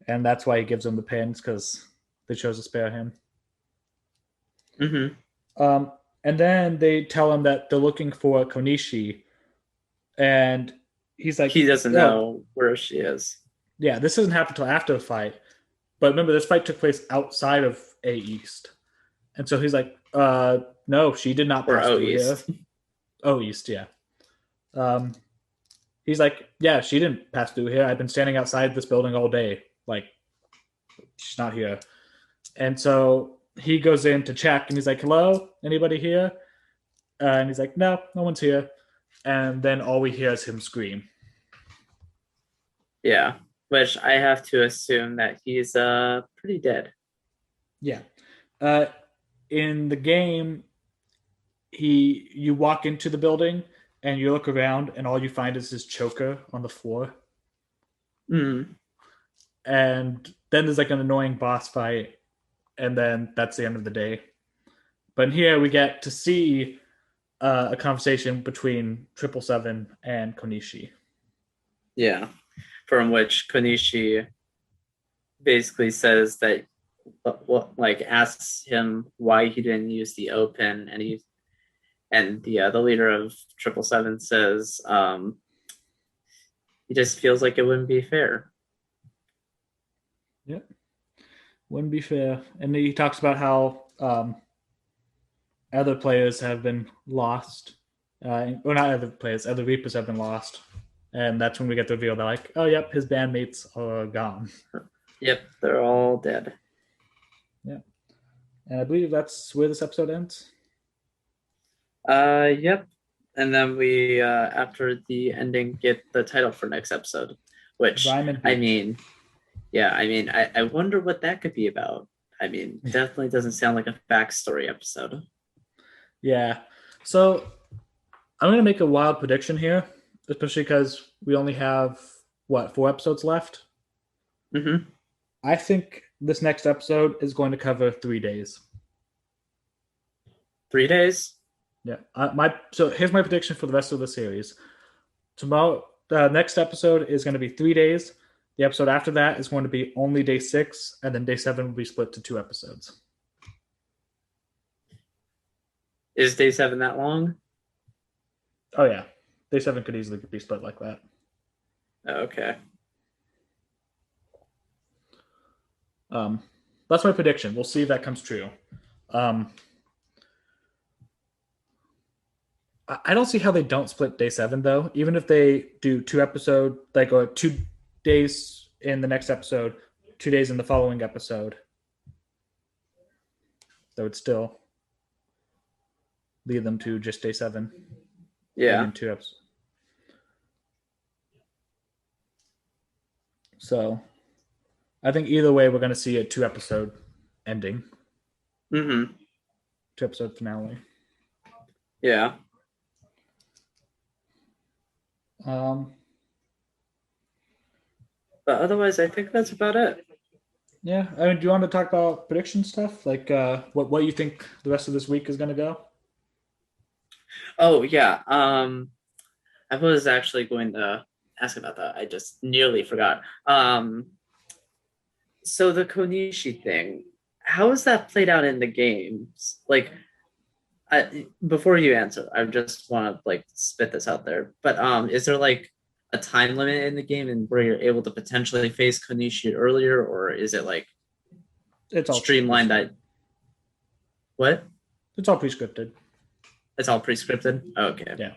and that's why he gives them the pins because they chose to spare him. mm-hmm. Um, and then they tell him that they're looking for Konishi, and he's like, He doesn't oh, know where she is, yeah, this doesn't happen until after the fight. But remember, this fight took place outside of A East. And so he's like, no, she did not or pass O through here. East. Oh, East, yeah. Um, he's like, yeah, she didn't pass through here. I've been standing outside this building all day. Like, she's not here. And so he goes in to check and he's like, hello, anybody here? And he's like, no, no one's here. And then all we hear is him scream. Yeah, which I have to assume that he's pretty dead. Yeah. Uh, in the game, you walk into the building and you look around and all you find is his choker on the floor. Mm, And then there's like an annoying boss fight, and then that's the end of the day. But here we get to see a conversation between 777 and Konishi. yeah, from which Konishi basically says that what like asks him why he didn't use the open, and the leader of 777 says he just feels like it wouldn't be fair. Yep, wouldn't be fair. And he talks about how other players have been lost, or not other players, other Reapers have been lost, and that's when we get the reveal. They're like, "Oh, yep, his bandmates are gone." Yep, they're all dead. Yeah, and I believe that's where this episode ends. Yep. And then we after the ending get the title for next episode, which Rhyme and I beat. mean, yeah, I mean, I wonder what that could be about. I mean, definitely doesn't sound like a backstory episode. Yeah, so I'm gonna make a wild prediction here, especially because we only have what 4 episodes left. Mm-hmm. I think this next episode is going to cover 3 days. 3 days. Yeah, my so here's my prediction for the rest of the series. Tomorrow, the next episode is going to be 3 days. The episode after that is going to be only day 6, and then day 7 will be split to 2 episodes. Is day 7 that long? Oh yeah, day 7 could easily be split like that. Okay. Um, that's my prediction. We'll see if that comes true. Um, I don't see how they don't split day 7 though. Even if they do 2 episode, like or 2 days in the next episode, 2 days in the following episode, that would still lead them to just day 7, maybe Yeah. in 2 episodes. So I think either way, we're going to see a 2 episode ending, Mm-hmm. 2 episode finale. Yeah. Um, But otherwise, I think that's about it. yeah, I mean, do you want to talk about prediction stuff? Like what you think the rest of this week is going to go? Oh yeah. I was actually going to ask about that. I just nearly forgot. So the Konishi thing, how is that played out in the games? Like, before you answer, I just want to like spit this out there. But is there like a time limit in the game and where you're able to potentially face Konishi earlier, or is it like It's all streamlined that what? it's all pre-scripted. It's all pre-scripted? Okay. Yeah.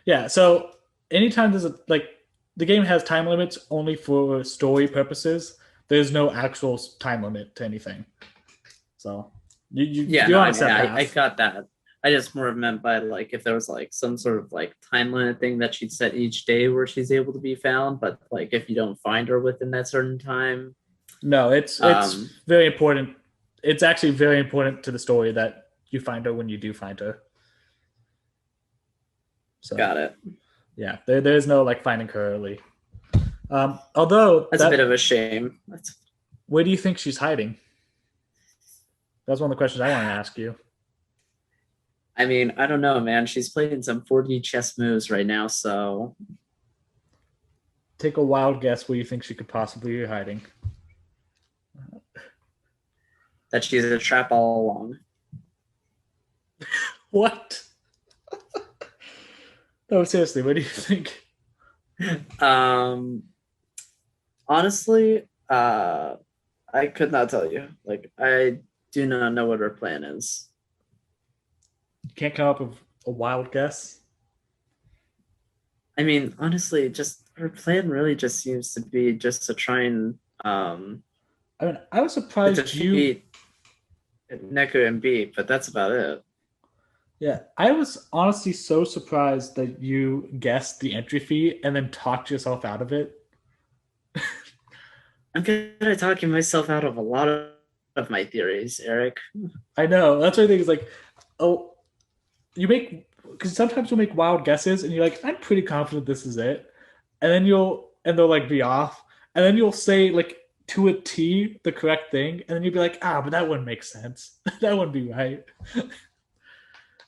Yeah, so anytime there's a like the game has time limits only for story purposes. There's no actual time limit to anything. So Yeah, you're no, on I a mean set I path. got that. I just more meant by like if there was like some sort of like time limit thing that she'd set each day where she's able to be found, but like if you don't find her within that certain time, No, it's um, very important. It's actually very important to the story that you find her when you do find her. So got it. yeah, there's no like finding her early. Although That's a bit that, of a shame. That's where do you think she's hiding? That's one of the questions I want to ask you. I mean, I don't know, man. She's playing some 4D chess moves right now, so Take a wild guess where you think she could possibly be hiding. that she's a trap all along. What? No, seriously, what do you think? Um, honestly, I could not tell you. Like, I do not know what her plan is. You can't come up with a wild guess. I mean, honestly, just her plan really just seems to be just to try and I mean, I was to surprised you. defeat Neku and beat, but that's about it. Yeah, I was honestly so surprised that you guessed the entry fee and then talked yourself out of it. I'm good at talking myself out of a lot of my theories, Eric. I know. That's what I think is like, oh, you make because sometimes you'll make wild guesses and you're like, I'm pretty confident this is it, and then they'll like be off, and then you'll say like to a T the correct thing, and then you'll be like, but that wouldn't make sense. That wouldn't be right.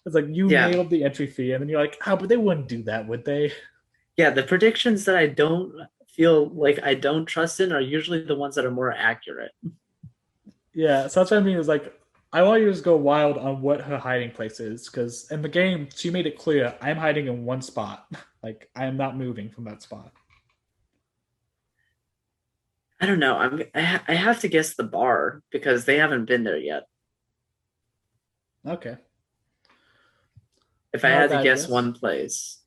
It's like you Yeah, nailed the entry fee, and then you're like, but they wouldn't do that, would they? yeah. The predictions that I don't feel like I don't trust in are usually the ones that are more accurate. Yeah, so that's what I mean. Is like I want you to just go wild on what her hiding place is, because in the game she made it clear I'm hiding in one spot. Like I am not moving from that spot. I don't know. I have to guess the bar because they haven't been there yet. Okay, If I not a had to bad guess guess. one place,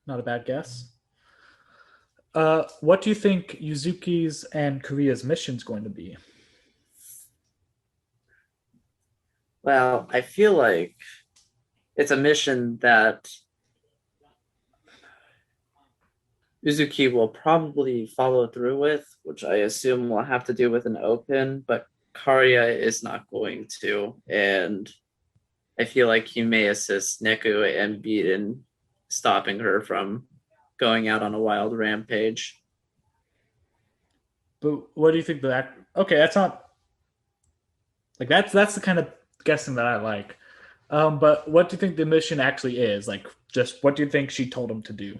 Not a bad guess. What do you think Yuzuki's and Korea's mission is going to be? well, I feel like it's a mission that Uzuki will probably follow through with, which I assume will have to do with an open, but Karya is not going to. And I feel like he may assist Neku and Beat in stopping her from going out on a wild rampage. But what do you think that? Okay, that's not like that's the kind of guessing that I like. But what do you think the mission actually is? Like, just what do you think she told him to do?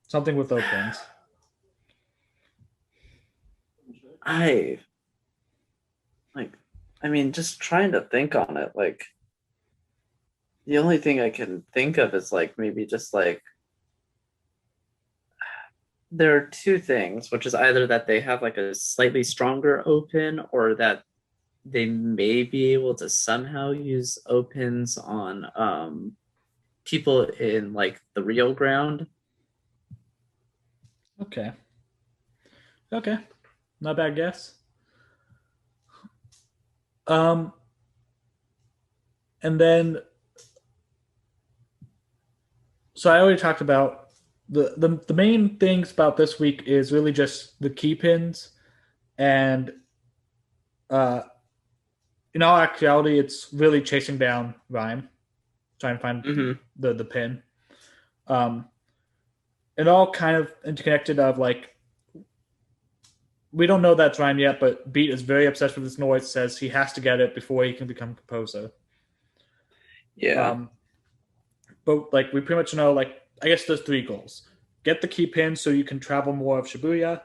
Something with opens. I like I mean just trying to think on it, like the only thing I can think of is like maybe just like there are two things, which is either that they have like a slightly stronger open or that they may be able to somehow use opens on people in like the real ground. Okay. Okay. Not a bad guess. Um, and then so I already talked about the main things about this week is really just the key pins and uh in all actuality it's really chasing down Rhyme, trying to find Mm-hmm. the pin. Um it all kind of interconnected of like we don't know that's Rhyme yet, but Beat is very obsessed with this noise, says he has to get it before he can become composer. Yeah. Um but like we pretty much know like I guess there's three goals. Get the key pin so you can travel more of Shibuya,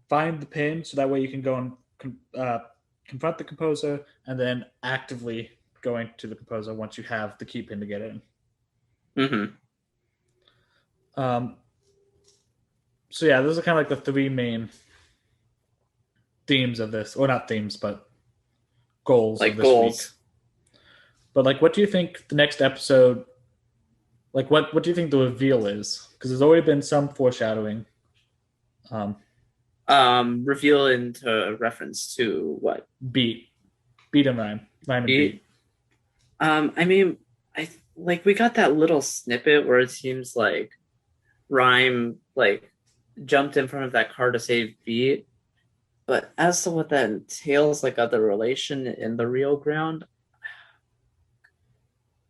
find the pin so that way you can go and confront the composer, and then actively going to the composer once you have the key pin to get in. Mm-hmm. Um, so yeah, those are kind of like the three main themes of this, or not themes, but goals of Like this week. goals. But like, what do you think the next episode? Like, what do you think the reveal is? Because there's already been some foreshadowing. Um, Reveal into reference to what? beat, beat and rhyme and Beat. beat. I mean, I like we got that little snippet where it seems like Rhyme like jumped in front of that car to save Beat. But as to what that entails, like other relation in the real ground,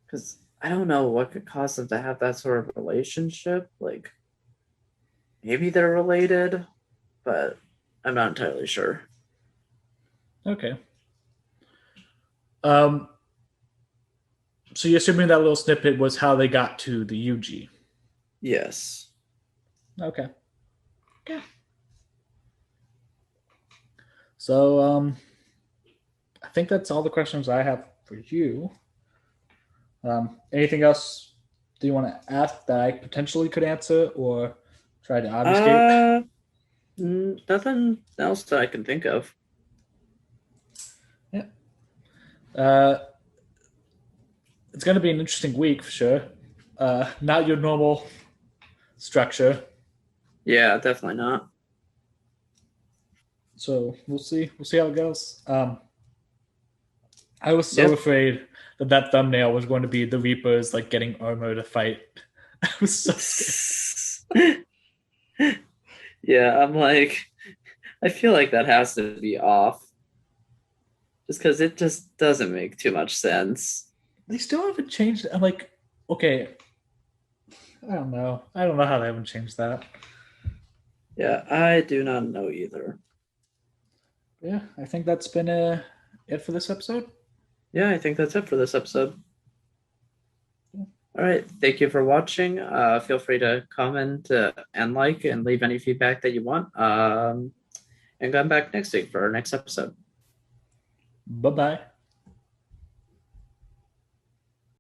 because I don't know what could cause them to have that sort of relationship. Like maybe they're related, but I'm not entirely sure. Okay. Um, so you're assuming that little snippet was how they got to the UG. Yes. Okay. Yeah. So I think that's all the questions I have for you. Anything else do you want to ask that I potentially could answer or try to obfuscate? Uh, Nothing else that I can think of. Yeah. Uh, it's going to be an interesting week for sure. Not your normal structure. Yeah, definitely not. So we'll see. We'll see how it goes. I was so Yep. afraid that that thumbnail was going to be the Reapers like getting armor to fight. I was so scared. Yeah, I'm like, I feel like that has to be off just because it just doesn't make too much sense. They still haven't changed it. I'm like, okay, I don't know. I don't know how they haven't changed that. Yeah, I do not know either. Yeah, I think that's been it for this episode. Yeah, I think that's it for this episode. All right. Thank you for watching. Feel free to comment and like and leave any feedback that you want. And come back next week for our next episode. Bye bye.